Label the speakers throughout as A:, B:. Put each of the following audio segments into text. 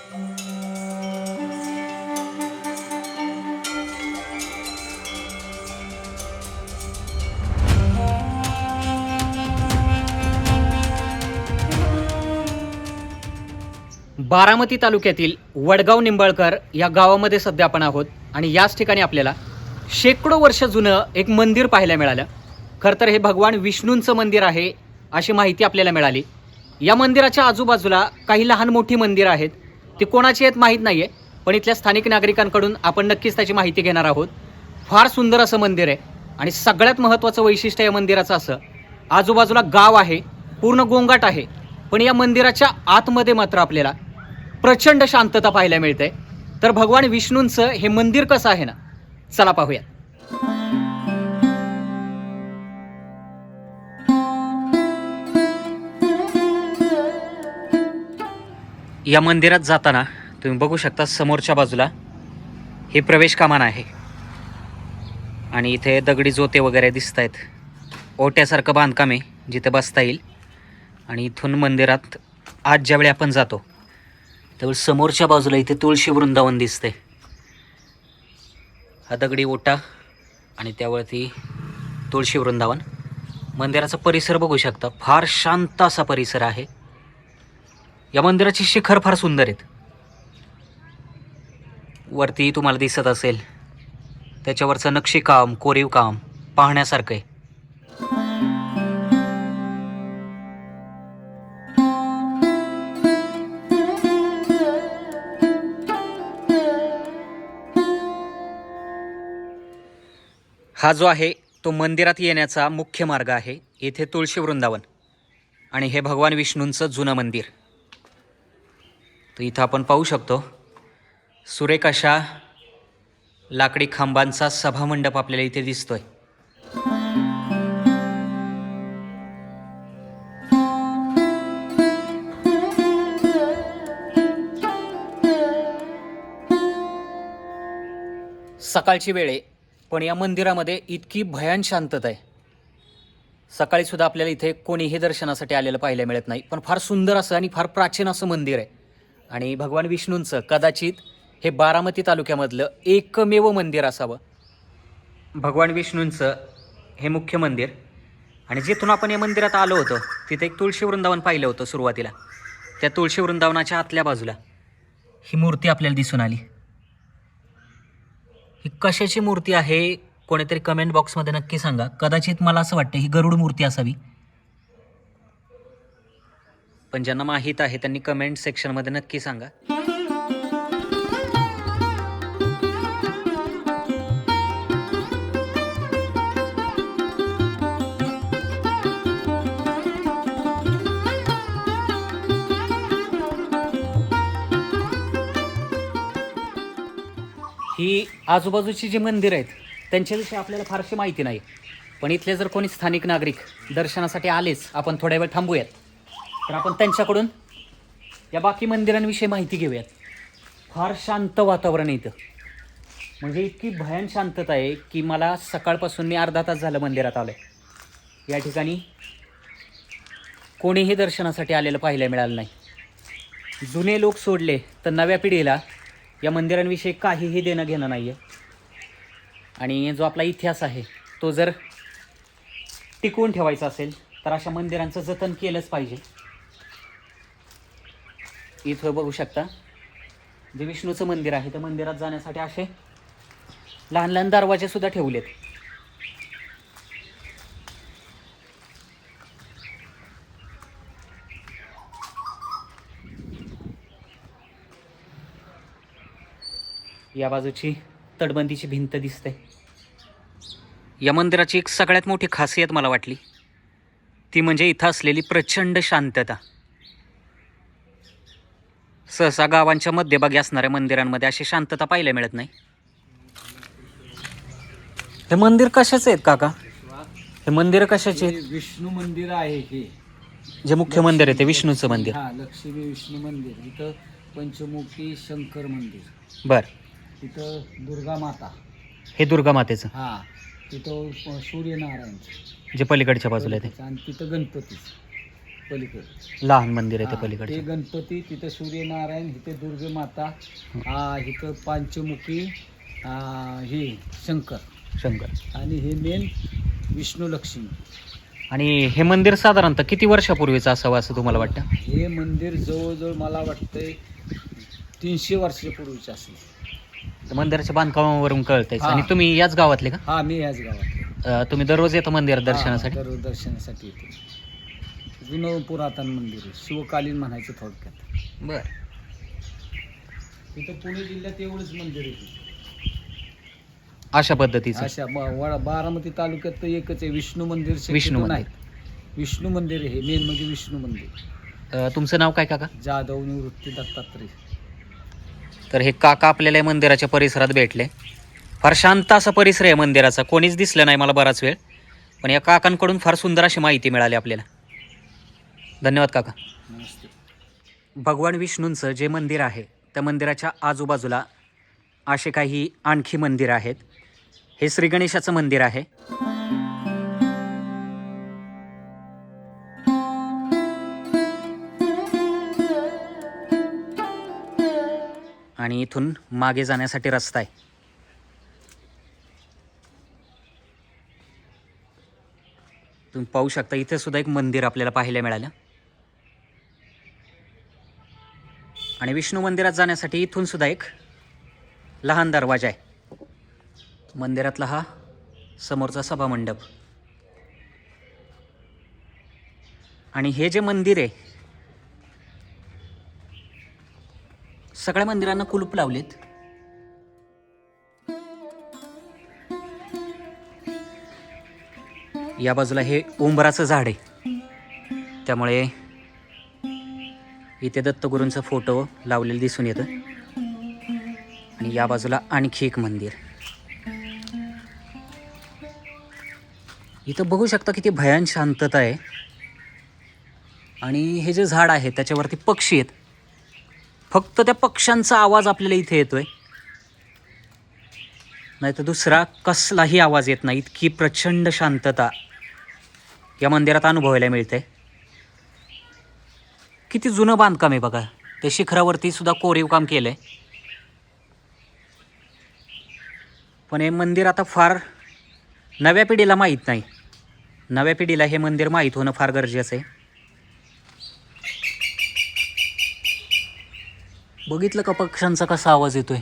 A: बारामती तालुक्यातील वडगाव निंबाळकर या गावामध्ये सध्या आपण आहोत आणि याच ठिकाणी आपल्याला शेकडो वर्ष जुनं एक मंदिर पाहायला मिळालं. खरं तर हे भगवान विष्णूंचं मंदिर आहे अशी माहिती आपल्याला मिळाली. या मंदिराच्या आजूबाजूला काही लहान मोठी मंदिरं आहेत. ती कोणाची आहेत माहीत नाही आहे, पण इथल्या स्थानिक नागरिकांकडून आपण नक्कीच त्याची माहिती घेणार आहोत. फार सुंदर असं मंदिर आहे आणि सगळ्यात महत्त्वाचं वैशिष्ट्य या मंदिराचं असं, आजूबाजूला गाव आहे, पूर्ण गोंगाट आहे, पण या मंदिराच्या आतमध्ये मात्र आपल्याला प्रचंड शांतता पाहायला मिळते. तर भगवान विष्णूंचं हे मंदिर कसं आहे ना, चला पाहूया. या मंदिरात जाताना तुम्ही बघू शकता समोरच्या बाजूला हे प्रवेश कमान आहे आणि इथे दगडी जोते वगैरे दिसत आहेत. ओट्यासारखं बांधकाम आहे जिथे बसता येईल. आणि इथून मंदिरात आज ज्यावेळी आपण जातो त्यावेळी समोरच्या बाजूला इथे तुळशी वृंदावन दिसते. हा दगडी ओटा आणि त्यावरती तुळशी वृंदावन. मंदिराचा परिसर बघू शकता, फार शांत असा परिसर आहे. या मंदिराची शिखर फार सुंदर आहेत. वरती तुम्हाला दिसत असेल त्याच्यावरचं नक्षीकाम, कोरीव काम पाहण्यासारखं आहे. हा जो आहे तो मंदिरात येण्याचा मुख्य मार्ग आहे. येथे तुळशी वृंदावन आणि हे भगवान विष्णूंचं जुनं मंदिर. तर इथं आपण पाहू शकतो सुरेख अशा लाकडी खांबांचा सभामंडप आपल्याला इथे दिसतोय. सकाळची वेळ आहे, पण या मंदिरामध्ये इतकी भयान शांतता आहे. सकाळी सुद्धा आपल्याला इथे कोणीही दर्शनासाठी आलेलं पाहायला मिळत नाही. पण फार सुंदर असं आणि फार प्राचीन असं मंदिर आहे. आणि भगवान विष्णूंचं कदाचित हे बारामती तालुक्यामधलं एकमेव मंदिर असावं. भगवान विष्णूंचं हे मुख्य मंदिर. आणि जिथून आपण या मंदिरात आलो होतो तिथे एक तुळशी वृंदावन पाहिलं होतं सुरुवातीला. त्या तुळशी वृंदावनाच्या आतल्या बाजूला ही मूर्ती आपल्याला दिसून आली. ही कशाची मूर्ती आहे कोणीतरी कमेंट बॉक्समध्ये नक्की सांगा. कदाचित मला असं वाटतं ही गरुड मूर्ती असावी, पण ज्यांना माहीत आहे त्यांनी कमेंट सेक्शनमध्ये नक्की सांगा. ही आजूबाजूची जी मंदिरं आहेत त्यांच्याविषयी आपल्याला फारशी माहिती नाही, पण इथले जर कोणी स्थानिक नागरिक दर्शनासाठी आलेच, आपण थोड्या वेळ थांबूयात, तर आपण त्यांच्याकडून या बाकी मंदिरांविषयी माहिती घेऊयात. फार शांत वातावरण इथं, म्हणजे इतकी भयान शांतता आहे की मला सकाळपासून मी अर्धा तास झालं मंदिरात आलो आहे. या ठिकाणी कोणीही दर्शनासाठी आलेलं पाहायला मिळालं नाही. जुने लोक सोडले तर नव्या पिढीला या मंदिरांविषयी काहीही देणं घेणं नाही आहे. आणि जो आपला इतिहास आहे तो जर टिकवून ठेवायचा असेल तर अशा मंदिरांचं जतन केलंच पाहिजे. इथं बघू शकता जे विष्णूचं मंदिर आहे त्या मंदिरात जाण्यासाठी असे लहान लहान दरवाजे सुद्धा ठेवलेत. या बाजूची तटबंदीची भिंत दिसते. या मंदिराची एक सगळ्यात मोठी खासियत मला वाटली ती म्हणजे इथं असलेली प्रचंड शांतता. सहसा गावांच्या मध्यभागी असणाऱ्या मंदिरांमध्ये अशी शांतता पाहायला मिळत नाही. हे मंदिर कशाचे आहेत काका? हे मंदिर कशाचे?
B: विष्णू मंदिर आहे हे,
A: जे मुख्य मंदिर आहे ते विष्णूचं मंदिर.
B: हा, लक्ष्मी विष्णू मंदिर. इथं पंचमुखी शंकर मंदिर.
A: बर.
B: तिथं दुर्गा माता.
A: हे दुर्गा मातेचं.
B: हा, तिथं सूर्यनारायण
A: जे पलीकडच्या बाजूला आहे ते.
B: आणि तिथं गणपती. पलीकडे.
A: लहान मंदिर आहे ते
B: ते
A: पलीकडचे.
B: गणपती, तिथं सूर्यनारायण, इथे दुर्गे माता, इथं पंचमुखी, हे
A: शंकर.
B: आणि हे मेन विष्णू लक्ष्मी.
A: आणि हे मंदिर साधारणतः किती वर्षापूर्वीचं असावं असं तुम्हाला वाटतं?
B: हे मंदिर जवळजवळ मला वाटतंय 300 वर्षापूर्वीचं असेल.
A: तर मंदिराच्या बांधकामावरून कळतंय.
B: हा.
A: आणि तुम्ही याच गावातले का?
B: हा, मी याच गावात.
A: तुम्ही दररोज येता मंदिरात दर्शनासाठी?
B: दररोज दर्शनासाठी येते. जुनं पुरातन मंदिर आहे, शिवकालीन म्हणायचं थोडक्यात.
A: बर.
B: इथं पुणे जिल्ह्यात एवढंच मंदिर आहे.
A: अशा पद्धतीचं.
B: अशा बारामती तालुक्यात तर एकच आहे, विष्णू मंदिर.
A: विष्णू
B: शक्यतो
A: मंदिर.
B: नाही, विष्णू मंदिर आहे, मेन म्हणजे विष्णू मंदिर.
A: तुमचं नाव काय काका?
B: जाधव निवृत्ती दत्तात्रय.
A: तर हे काका आपल्याला या मंदिराच्या परिसरात भेटले. फार शांत असा परिसर आहे मंदिराचा, कोणीच दिसलं नाही मला बराच वेळ, पण या काकांकडून फार सुंदर अशी माहिती मिळाली आपल्याला. धन्यवाद काका.
B: नमस्ते.
A: भगवान विष्णूंचं जे मंदिर आहे त्या मंदिराच्या आजूबाजूला असे काही आणखी मंदिर आहेत. हे श्री गणेशाचं मंदिर आहे. आणि इथून मागे जाण्यासाठी रस्ता आहे. तुम्ही पाहू शकता इथे सुद्धा एक मंदिर आपल्याला पाहायला मिळालं. आणि विष्णू मंदिरात जाण्यासाठी इथून सुद्धा एक लहान दरवाजा आहे. मंदिरातला हा समोरचा सभामंडप. आणि हे जे मंदिर आहे, सगळ्या मंदिरांना कुलूप लावलेत. या बाजूला हे उंबराचं झाड आहे, त्यामुळे इथे दत्तगुरूंचा फोटो लावलेला दिसून येतं. आणि या बाजूला आणखी एक मंदिर. इथं बघू शकता किती भयान शांतता आहे. आणि हे जे झाड आहे त्याच्यावरती पक्षी आहेत. फक्त त्या पक्ष्यांचा आवाज आपल्याला इथे येतोय, नाही तर दुसरा कसलाही आवाज येत नाही. इतकी प्रचंड शांतता या मंदिरात अनुभवायला मिळते. किती जुनं बांधकाम आहे बघा. ते शिखरावरती सुद्धा कोरीव काम केलंय. पण हे मंदिर आता फार नव्या पिढीला माहीत नाही. नव्या पिढीला हे मंदिर माहीत होणं फार गरजेचं आहे. बघितलं का पक्ष्यांचा कसा आवाज येतोय.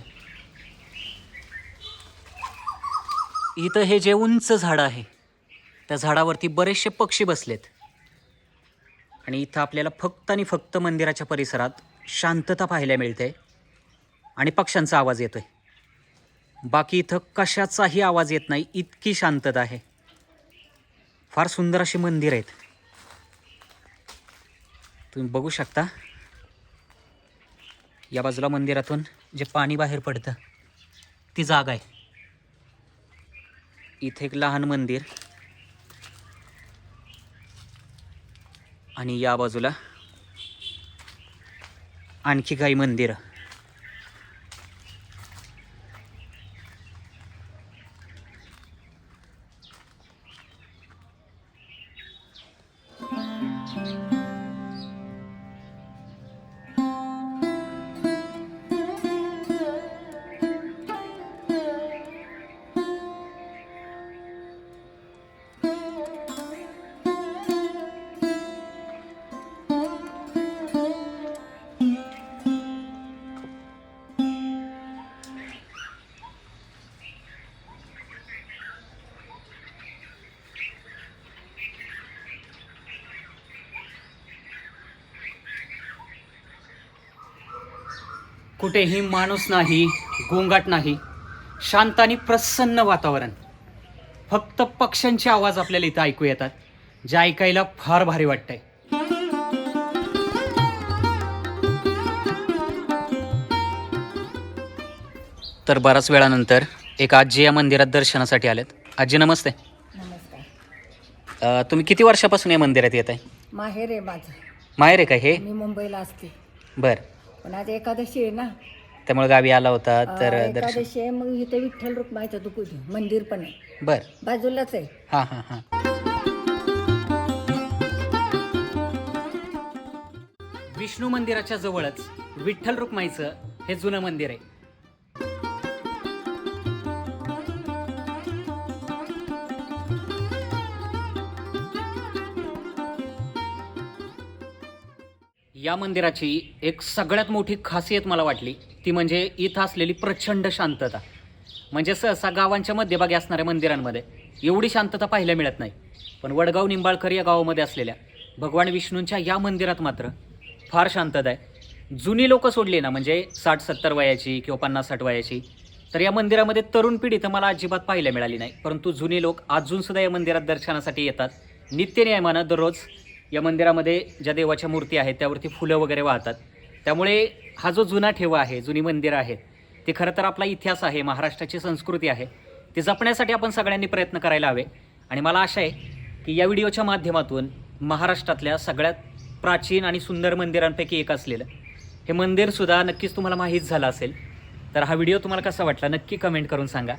A: इथं हे जे उंच झाड आहे त्या झाडावरती बरेचसे पक्षी बसलेत. आणि इथं आपल्याला फक्त आणि फक्त मंदिराच्या परिसरात शांतता पाहायला मिळते आणि पक्ष्यांचा आवाज येतोय. बाकी इथं कशाचाही आवाज येत नाही, इतकी शांतता आहे. फार सुंदर अशी मंदिर आहेत. तुम्ही बघू शकता या बाजूला मंदिरातून जे पाणी बाहेर पडतं ती जागा आहे. इथे एक लहान मंदिर आणि या बाजूला आणखी काही मंदिरं. कुठेही माणूस नाही, गोंगाट नाही, शांत आणि प्रसन्न वातावरण. फक्त पक्ष्यांचे आवाज आपल्याला इथं ऐकू येतात, जे ऐकायला फार भारी वाटतंय. तर बराच वेळानंतर एक आजी या मंदिरात दर्शनासाठी आलेत. आजी नमस्ते.
C: नमस्कार.
A: तुम्ही किती वर्षापासून या मंदिरात येत आहे?
C: माहेर आहे माझं.
A: माहेर आहे का हे?
C: मी मुंबईला असते,
A: बर.
C: पण आज एकादशी आहे ना,
A: त्यामुळे गावी आला होता तर दर्शन.
C: एकादशी आहे. मग इथे विठ्ठल रुक्माईचं दुकुजी मंदिर पण आहे,
A: बर.
C: बाजूलाच आहे.
A: हां हां हां. विष्णू मंदिराच्या जवळच विठ्ठल रुक्माईचं हे जुनं मंदिर आहे. या मंदिराची एक सगळ्यात मोठी खासियत मला वाटली ती म्हणजे इथं असलेली प्रचंड शांतता. म्हणजे सहसा गावांच्या मध्यभागी असणाऱ्या मंदिरांमध्ये एवढी शांतता पाहायला मिळत नाही, पण वडगाव निंबाळकर या गावामध्ये असलेल्या भगवान विष्णूंच्या या मंदिरात मात्र फार शांतता आहे. जुनी लोकं सोडली ना, म्हणजे 60-70 वयाची किंवा 50-60 वयाची, तर या मंदिरामध्ये तरुण पिढी तर मला अजिबात पाहायला मिळाली नाही. परंतु जुनी लोक अजूनसुद्धा या मंदिरात दर्शनासाठी येतात. नित्यनियमानं दररोज या मंदिरामध्ये ज्या देवाच्या मूर्ती आहेत त्यावरती फुलं वगैरे वाहतात. त्यामुळे हा जो जुना ठेवा आहे, जुनी मंदिरं आहेत, ते खरं तर आपला इतिहास आहे, महाराष्ट्राची संस्कृती आहे, ते जपण्यासाठी आपण सगळ्यांनी प्रयत्न करायला हवे. आणि मला आशा आहे की या व्हिडिओच्या माध्यमातून महाराष्ट्रातल्या सगळ्यात प्राचीन आणि सुंदर मंदिरांपैकी एक असलेलं हे मंदिरसुद्धा नक्कीच तुम्हाला माहीत झालं असेल. तर हा व्हिडिओ तुम्हाला कसा वाटला नक्की कमेंट करून सांगा.